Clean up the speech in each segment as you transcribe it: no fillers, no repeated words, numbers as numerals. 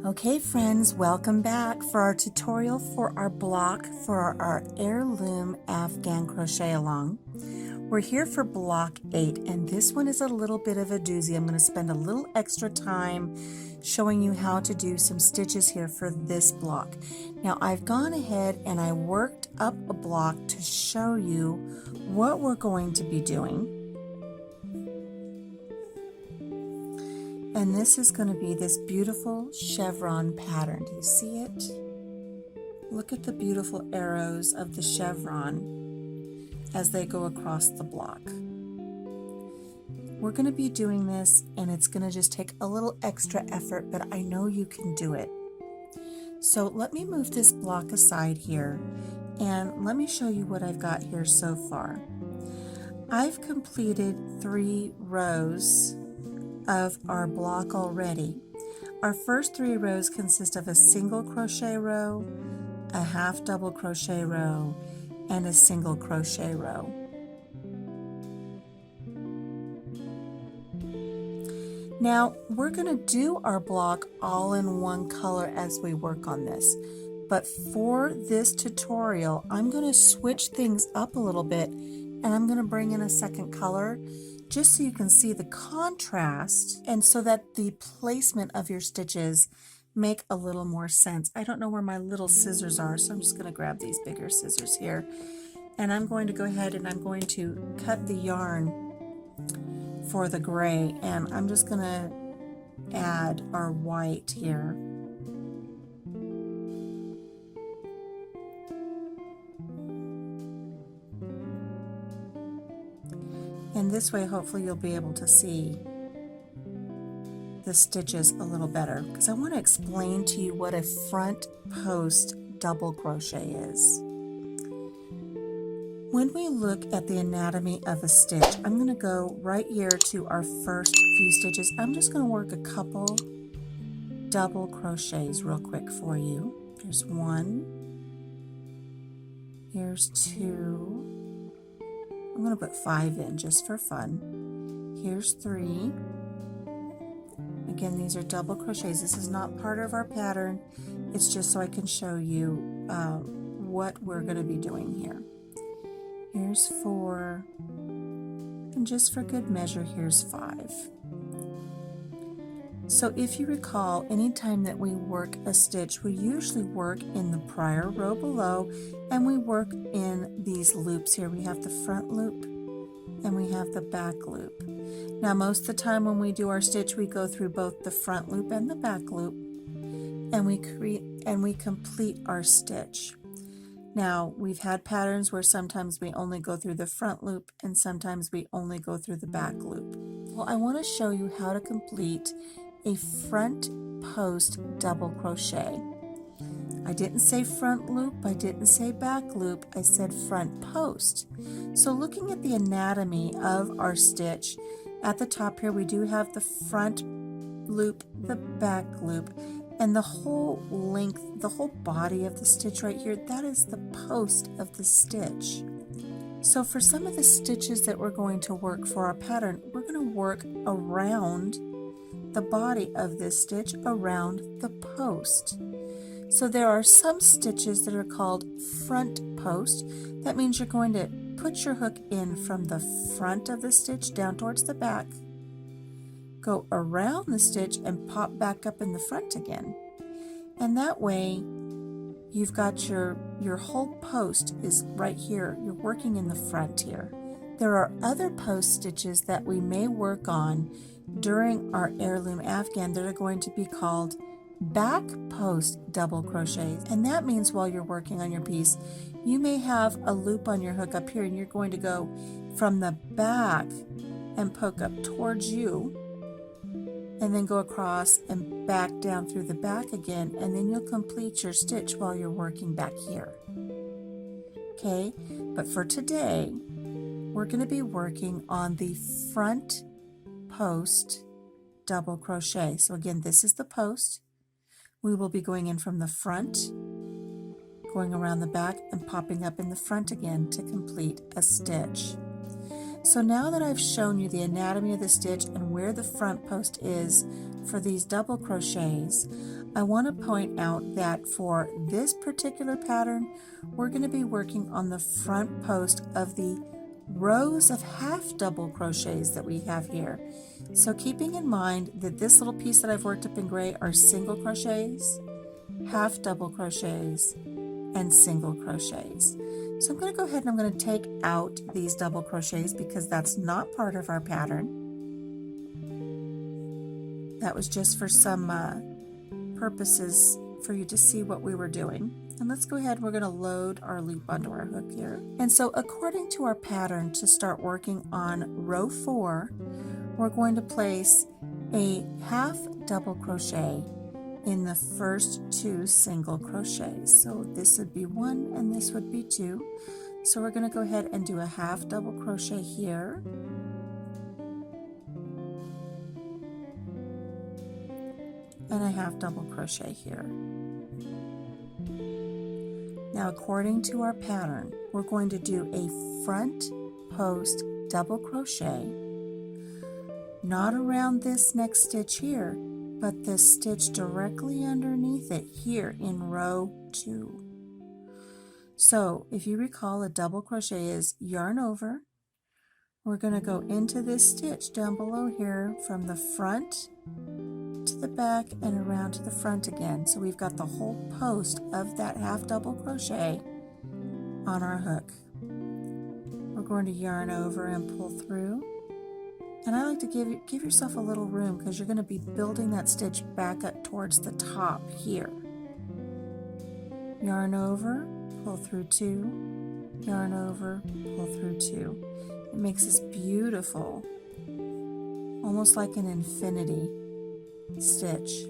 Okay friends, welcome back for our tutorial for our block for our Heirloom Afghan crochet along. We're here for block 8 and this one is a little bit of a doozy. I'm going to spend a little extra time showing you how to do some stitches here for this block. Now I've gone ahead and I worked up a block to show you what we're going to be doing. And this is going to be this beautiful chevron pattern. Do you see it? Look at the beautiful arrows of the chevron as they go across the block. We're going to be doing this and it's going to just take a little extra effort, but I know you can do it. So let me move this block aside here and let me show you what I've got here so far. I've completed 3 rows of our block already. Our first 3 rows consist of a single crochet row, a half double crochet row, and a single crochet row. Now we're going to do our block all in one color as we work on this, but for this tutorial I'm going to switch things up a little bit and I'm going to bring in a second color just so you can see the contrast and so that the placement of your stitches make a little more sense. I don't know where my little scissors are, so I'm just going to grab these bigger scissors here. And I'm going to go ahead and I'm going to cut the yarn for the gray. And I'm just going to add our white here. And this way, hopefully you'll be able to see the stitches a little better, because I want to explain to you what a front post double crochet is. When we look at the anatomy of a stitch, I'm going to go right here to our first few stitches. I'm just going to work a couple double crochets real quick for you. There's 1, here's 2, I'm going to put 5 in just for fun. Here's 3. Again, these are double crochets. This is not part of our pattern. It's just so I can show you what we're going to be doing here. Here's 4. And just for good measure, here's 5. So if you recall, anytime that we work a stitch, we usually work in the prior row below and we work in these loops here. We have the front loop and we have the back loop. Now most of the time when we do our stitch, we go through both the front loop and the back loop and we complete our stitch. Now we've had patterns where sometimes we only go through the front loop and sometimes we only go through the back loop. Well, I want to show you how to complete a front post double crochet. I didn't say front loop, I didn't say back loop, I said front post. So looking at the anatomy of our stitch, at the top here we do have the front loop, the back loop, and the whole length, the whole body of the stitch right here, that is the post of the stitch. So for some of the stitches that we're going to work for our pattern, we're going to work around the body of this stitch, around the post. So there are some stitches that are called front post. That means you're going to put your hook in from the front of the stitch down towards the back, go around the stitch and pop back up in the front again. And that way you've got your whole post is right here. You're working in the front here. There are other post stitches that we may work on during our Heirloom Afghan that are going to be called back post double crochets, and that means while you're working on your piece you may have a loop on your hook up here and you're going to go from the back and poke up towards you and then go across and back down through the back again, and then you'll complete your stitch while you're working back here. Okay, but for today we're going to be working on the front post double crochet. So again, this is the post. We will be going in from the front, going around the back and popping up in the front again to complete a stitch. So now that I've shown you the anatomy of the stitch and where the front post is for these double crochets, I want to point out that for this particular pattern, we're going to be working on the front post of the rows of half double crochets that we have here. So keeping in mind that this little piece that I've worked up in gray are single crochets, half double crochets, and single crochets. So I'm going to go ahead and I'm going to take out these double crochets because that's not part of our pattern. That was just for some purposes for you to see what we were doing. And let's go ahead, we're going to load our loop onto our hook here. And so according to our pattern, to start working on row 4, we're going to place a half double crochet in the first 2 single crochets. So this would be 1 and this would be 2. So we're going to go ahead and do a half double crochet here. And a half double crochet here. Now according to our pattern, we're going to do a front post double crochet, not around this next stitch here, but the stitch directly underneath it here in row 2. So if you recall, a double crochet is yarn over. We're going to go into this stitch down below here from the front to the back and around to the front again. So we've got the whole post of that half double crochet on our hook. We're going to yarn over and pull through. And I like to give yourself a little room because you're going to be building that stitch back up towards the top here. Yarn over, pull through 2, yarn over, pull through 2. It makes this beautiful, almost like an infinity stitch.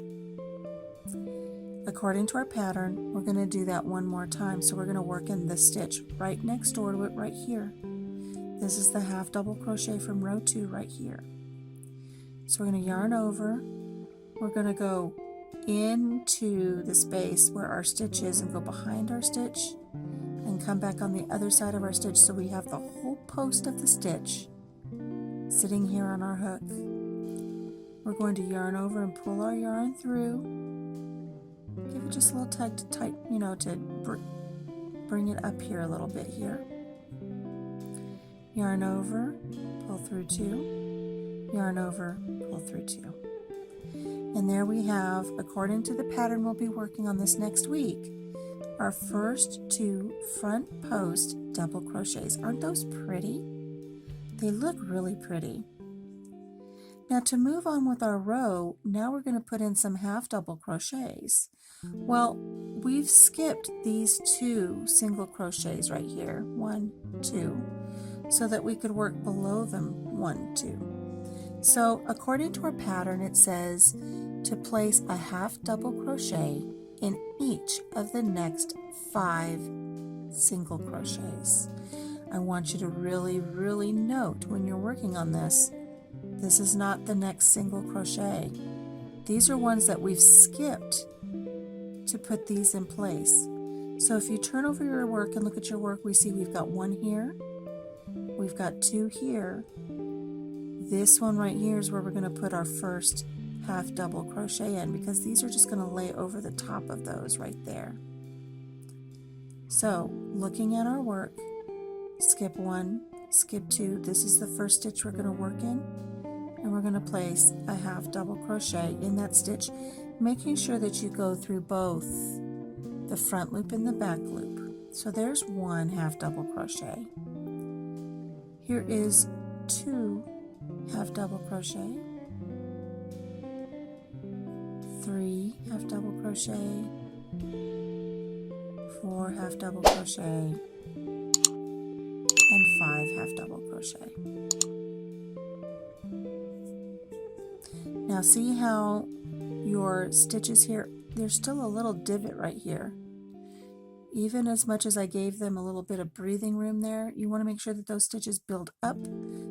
According to our pattern, we're going to do that one more time. So we're going to work in the stitch right next door to it right here. This is the half double crochet from row 2 right here. So we're going to yarn over. We're going to go into the space where our stitch is and go behind our stitch and come back on the other side of our stitch so we have the whole post of the stitch sitting here on our hook. We're going to yarn over and pull our yarn through. Give it just a little tug to to bring it up here a little bit here. Yarn over, pull through 2, yarn over, pull through 2. And there we have, according to the pattern we'll be working on this next week, our first 2 front post double crochets. Aren't those pretty? They look really pretty. Now to move on with our row, now we're going to put in some half double crochets. Well, we've skipped these 2 single crochets right here, 1, 2, so that we could work below them 1, 2. So according to our pattern, it says to place a half double crochet in each of the next 5 single crochets. I want you to really, really note when you're working on this, this is not the next single crochet. These are ones that we've skipped to put these in place. So if you turn over your work and look at your work, we see we've got 1 here, we've got 2 here. This one right here is where we're going to put our first half double crochet in because these are just going to lay over the top of those right there. So looking at our work, skip 1, skip 2, this is the first stitch we're going to work in, and we're going to place a half double crochet in that stitch, making sure that you go through both the front loop and the back loop. So there's 1 half double crochet. Here is 2 half double crochet, 3 half double crochet, 4 half double crochet, and 5 half double crochet. Now see how your stitches here, there's still a little divot right here. Even as much as I gave them a little bit of breathing room there, you want to make sure that those stitches build up.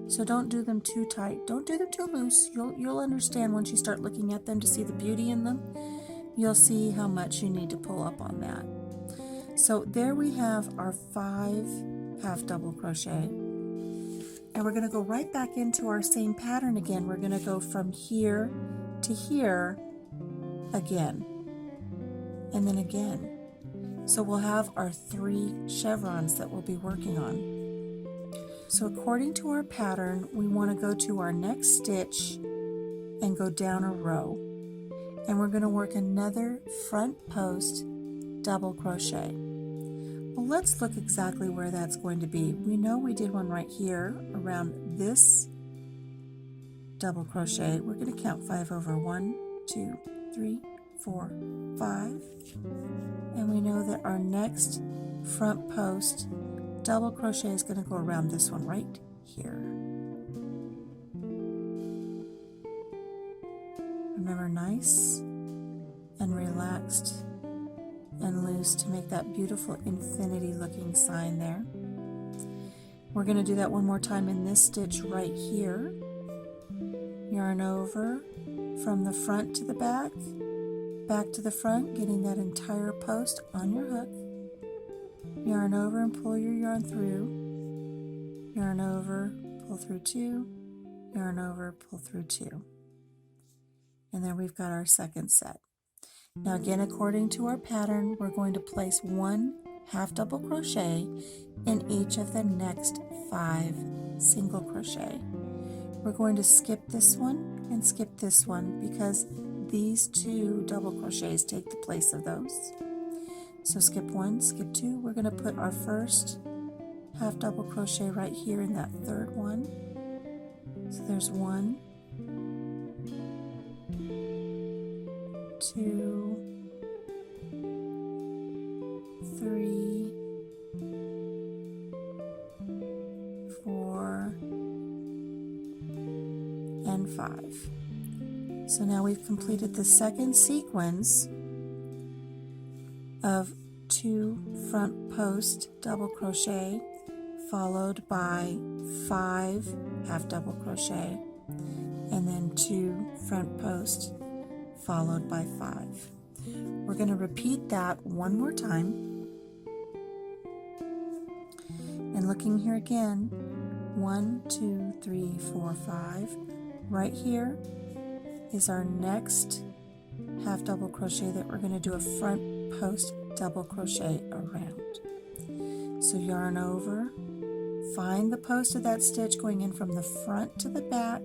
So don't do them too tight. Don't do them too loose. You'll understand once you start looking at them to see the beauty in them. You'll see how much you need to pull up on that. So there we have our 5 half double crochet. And we're going to go right back into our same pattern again. We're going to go from here to here again, and then again. So we'll have our 3 chevrons that we'll be working on. So according to our pattern, we want to go to our next stitch and go down a row. And we're going to work another front post double crochet. Well, let's look exactly where that's going to be. We know we did one right here around this double crochet. We're going to count 5 over. 1, 2, 3, 4, 5. And we know that our next front post double crochet is going to go around this one right here. Remember, nice and relaxed and loose to make that beautiful infinity looking sign there. We're going to do that one more time in this stitch right here. Yarn over from the front to the back, back to the front, getting that entire post on your hook. Yarn over and pull your yarn through. Yarn over, pull through 2, yarn over, pull through 2. And then we've got our second set. Now again, according to our pattern, we're going to place 1 half double crochet in each of the next 5 single crochet. We're going to skip this one and skip this one because these 2 double crochets take the place of those. So skip 1, skip 2. We're going to put our first half double crochet right here in that third one. So there's 1, 2, 3, 4, and 5. So now we've completed the second sequence of 2 front post double crochet followed by 5 half double crochet and then 2 front post followed by 5. We're going to repeat that one more time. And looking here again, 1, 2, 3, 4, 5. Right here is our next half double crochet that we're going to do a front post double crochet around. So yarn over, find the post of that stitch going in from the front to the back,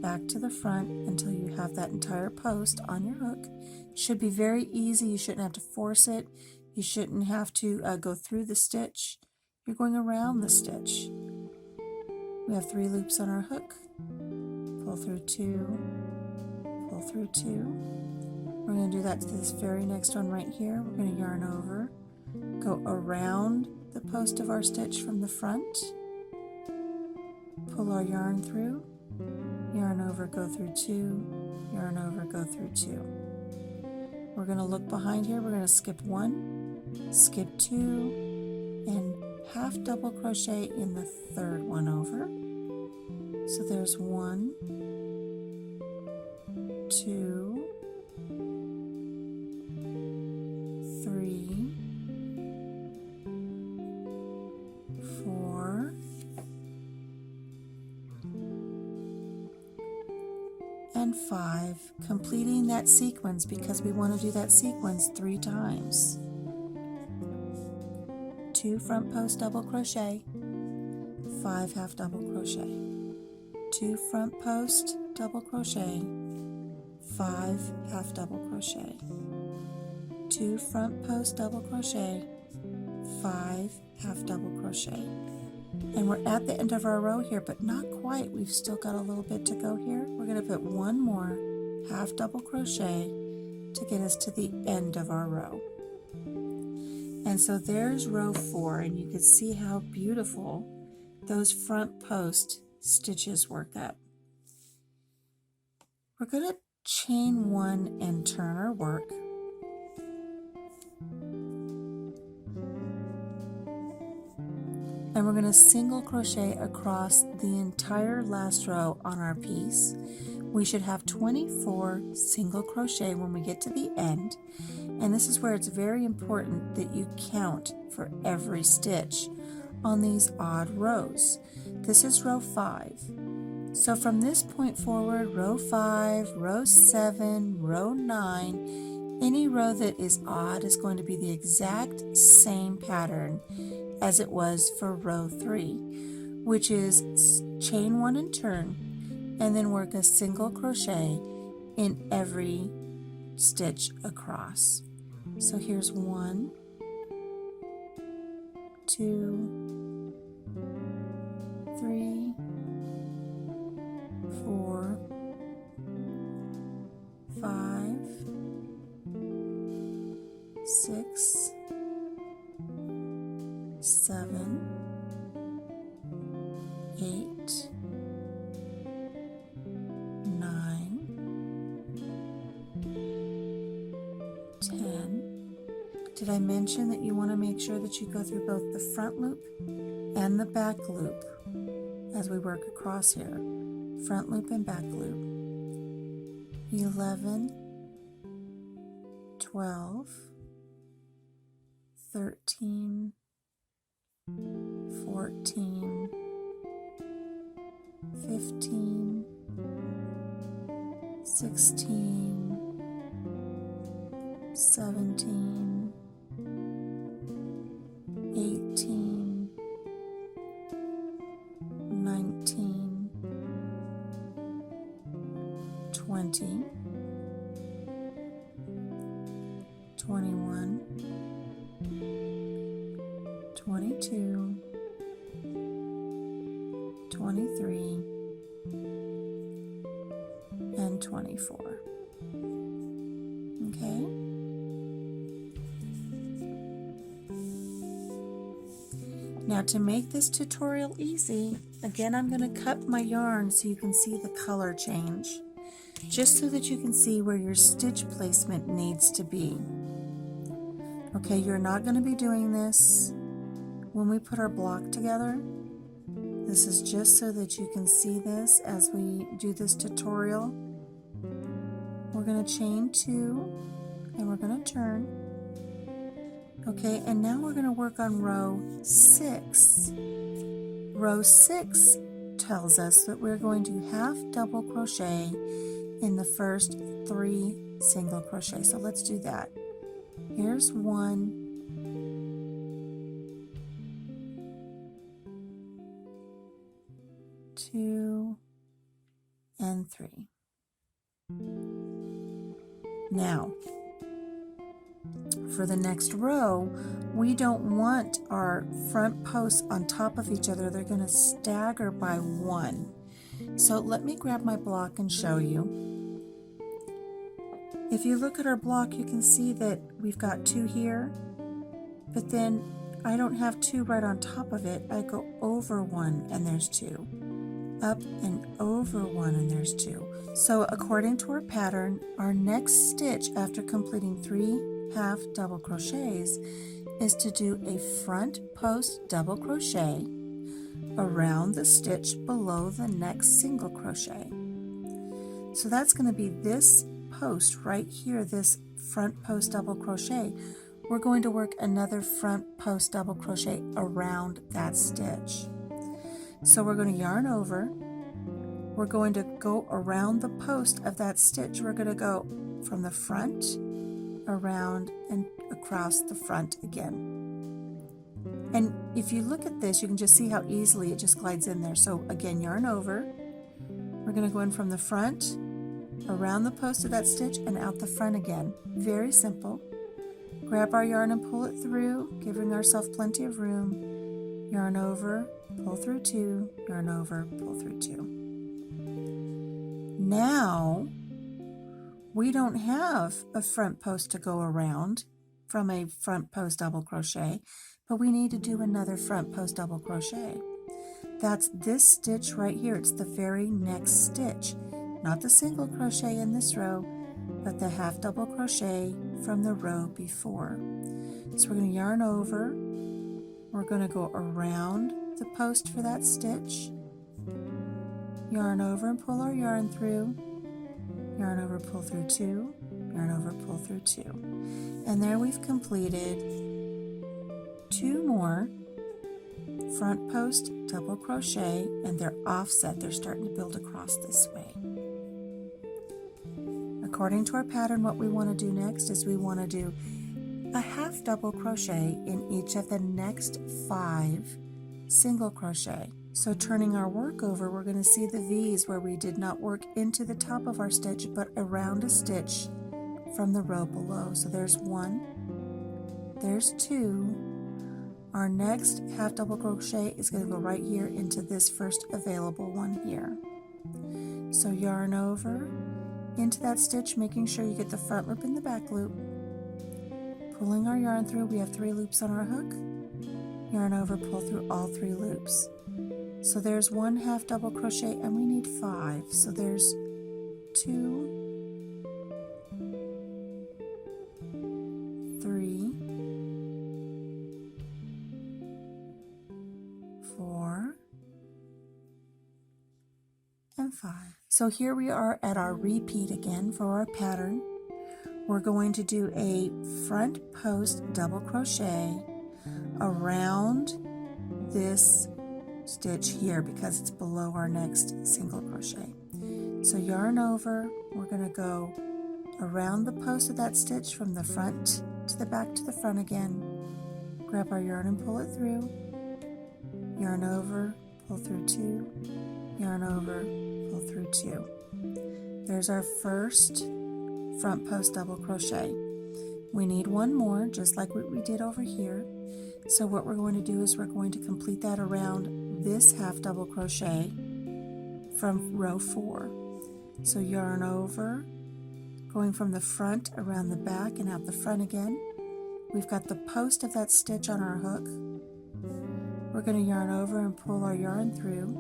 back to the front until you have that entire post on your hook. It should be very easy. You shouldn't have to force it. You shouldn't have to go through the stitch. You're going around the stitch. We have 3 loops on our hook. Pull through 2, pull through 2. We're going to do that to this very next one right here. We're going to yarn over, go around the post of our stitch from the front, pull our yarn through, yarn over, go through 2, yarn over, go through 2. We're going to look behind here. We're going to skip 1, skip 2, and half double crochet in the third one over. So there's 1, 2, 3, 4, and 5, completing that sequence because we want to do that sequence 3 times. 2 front post double crochet, 5 half double crochet, 2 front post double crochet, 5 half double crochet, 2 front post double crochet, 5 half double crochet. And we're at the end of our row here, but not quite. We've still got a little bit to go here. We're going to put 1 more half double crochet to get us to the end of our row. And so there's row 4, and you can see how beautiful those front post stitches work up. We're going to chain 1 and turn our work. And we're going to single crochet across the entire last row on our piece. We should have 24 single crochet when we get to the end. And this is where it's very important that you count for every stitch. on these odd rows. This is row 5. So from this point forward, row 5, row 7, row 9, any row that is odd is going to be the exact same pattern as it was for row 3, which is chain 1 and turn, and then work a single crochet in every stitch across. So here's 1, 2, 3, 4, 5, 6, 7, 8, 9, 10. Did I mention that you want to make sure that you go through both the front loop and the back loop as we work across here? Front loop and back loop. 11, 12, 13, 14, 15, 16, 17, 18, 19, 20, 21, 22, 23, and 24. Okay? Now to make this tutorial easy, again I'm going to cut my yarn so you can see the color change, just so that you can see where your stitch placement needs to be. Okay, you're not going to be doing this when we put our block together. This is just so that you can see this as we do this tutorial. We're going to chain 2 and we're going to turn. Okay, and now we're going to work on row 6. Row 6 tells us that we're going to half double crochet in the first 3 single crochet. So let's do that. Here's 1, 2, and 3. Now, for the next row, we don't want our front posts on top of each other. They're going to stagger by 1. So let me grab my block and show you. If you look at our block, you can see that we've got 2 here, but then I don't have 2 right on top of it. I go over 1 and there's 2. Up and over 1 and there's 2. So according to our pattern, our next stitch after completing 3 half double crochets is to do a front post double crochet around the stitch below the next single crochet. So that's going to be this post right here, this front post double crochet. We're going to work another front post double crochet around that stitch. So we're going to yarn over. We're going to go around the post of that stitch. We're going to go from the front, around, and across the front again. And if you look at this, you can just see how easily it just glides in there. So again, yarn over. We're going to go in from the front, around the post of that stitch, and out the front again. Very simple. Grab our yarn and pull it through, giving ourselves plenty of room. Yarn over, pull through 2, yarn over, pull through 2. Now, we don't have a front post to go around from a front post double crochet, but we need to do another front post double crochet. That's this stitch right here. It's the very next stitch, not the single crochet in this row, but the half double crochet from the row before. So we're going to yarn over. We're going to go around the post for that stitch, yarn over and pull our yarn through, yarn over, pull through 2, yarn over, pull through 2. And there we've completed 2 more front post double crochet, and they're offset. They're starting to build across this way. According to our pattern, what we want to do next is we want to do a half double crochet in each of the next 5 single crochet. So turning our work over, we're going to see the V's where we did not work into the top of our stitch but around a stitch from the row below. So there's 1, there's 2. Our next half double crochet is going to go right here into this first available one here. So yarn over into that stitch, making sure you get the front loop and the back loop. Pulling our yarn through, we have 3 loops on our hook. Yarn over, pull through all 3 loops. So there's 1 half double crochet and we need 5. So there's 2, 3, 4, and 5. So here we are at our repeat again for our pattern. We're going to do a front post double crochet around this stitch here because it's below our next single crochet. So yarn over, we're going to go around the post of that stitch from the front to the back to the front again. Grab our yarn and pull it through. Yarn over, pull through 2, yarn over, pull through 2. There's our first front post double crochet. We need 1 more, just like what we did over here. So what we're going to do is we're going to complete that around this half double crochet from row 4. So yarn over, going from the front around the back and out the front again. We've got the post of that stitch on our hook. We're going to yarn over and pull our yarn through.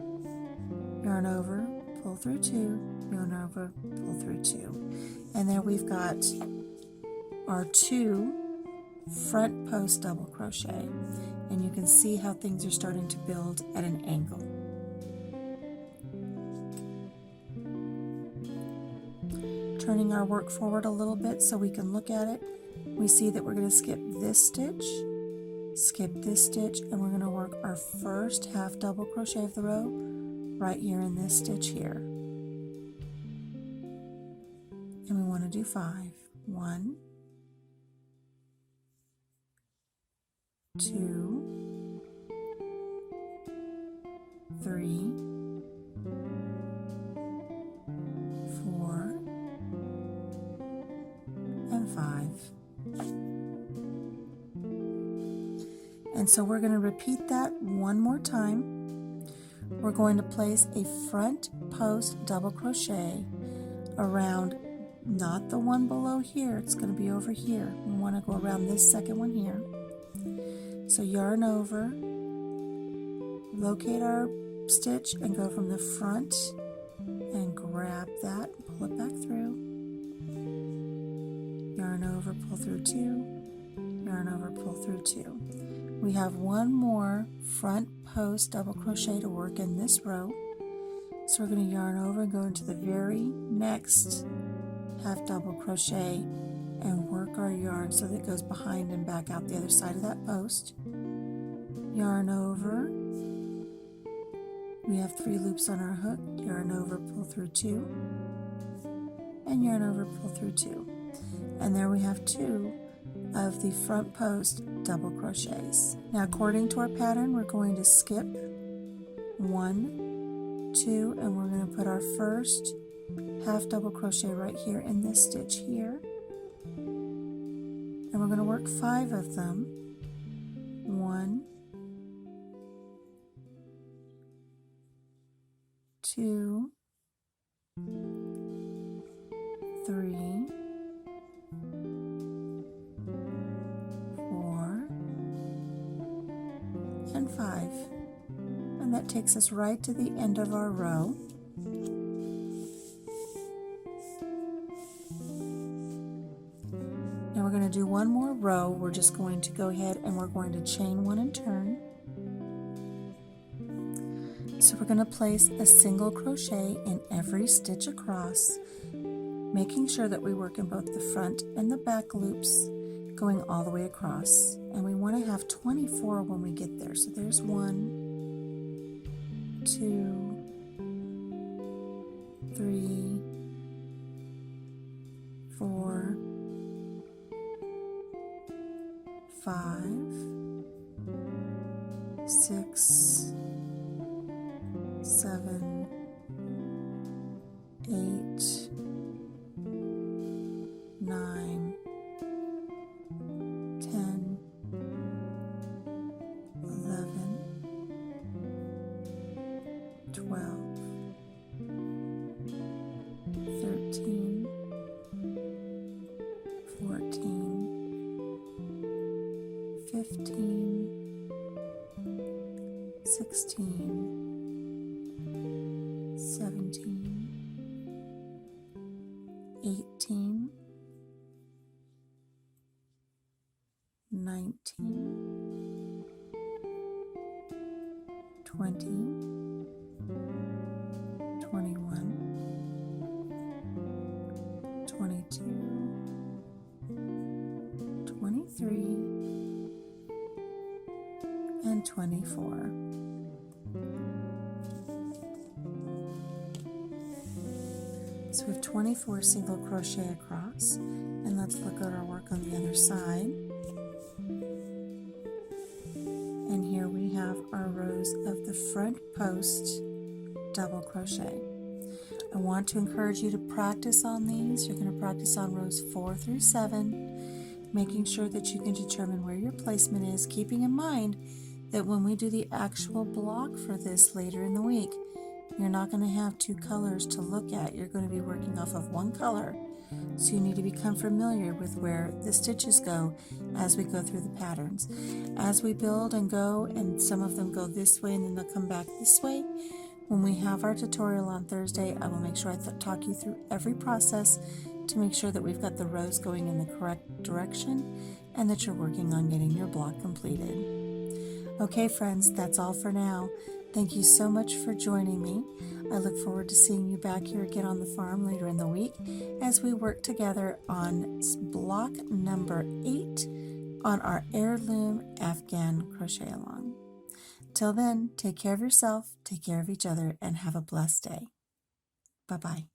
Yarn over, pull through 2, yarn over, pull through 2. And there we've got our 2 front post double crochet. And you can see how things are starting to build at an angle. Turning our work forward a little bit so we can look at it, we see that we're going to skip this stitch, skip this stitch, and we're going to work our first half double crochet of the row right here in this stitch here. And we want to do 5. 1, 2, 3, 4, and 5. And so we're going to repeat that one more time. We're going to place a front post double crochet around, not the one below here, it's going to be over here. We want to go around this second one here. So yarn over, locate our stitch and go from the front and grab that, pull it back through. Yarn over, pull through 2, yarn over, pull through 2. We have 1 more front post double crochet to work in this row. So we're going to yarn over and go into the very next half double crochet and work our yarn so that it goes behind and back out the other side of that post. Yarn over. We have 3 loops on our hook. Yarn over, pull through 2, and yarn over, pull through 2. And there we have 2 of the front post double crochets. Now according to our pattern, we're going to skip 1, 2, and we're going to put our first half double crochet right here in this stitch here. And we're going to work 5 of them. 1, 2, 3, 4, and 5. And that takes us right to the end of our row. Now we're going to do one more row. We're just going to go ahead and we're going to chain 1 and turn. So we're going to place a single crochet in every stitch across, making sure that we work in both the front and the back loops, going all the way across. And we want to have 24 when we get there. So there's 1, 2, 3, 4, 5, 6, 7, 8, 9, 10, 11, 12, 13, 14, 15, 16, 17, 18, 19, 20, 21, 22, 23, and 24. So we have 24 single crochet across, and let's look at our work on the other side. And here we have our rows of the front post double crochet. I want to encourage you to practice on these. You're going to practice on rows 4 through 7, making sure that you can determine where your placement is, keeping in mind that when we do the actual block for this later in the week, you're not going to have two colors to look at. You're going to be working off of one color. So you need to become familiar with where the stitches go as we go through the patterns. As we build and go, and some of them go this way and then they'll come back this way, when we have our tutorial on Thursday, I will make sure I talk you through every process to make sure that we've got the rows going in the correct direction and that you're working on getting your block completed. Okay, friends, that's all for now. Thank you so much for joining me. I look forward to seeing you back here again on the farm later in the week as we work together on block number 8 on our Heirloom Afghan crochet along. Till then, take care of yourself, take care of each other, and have a blessed day. Bye-bye.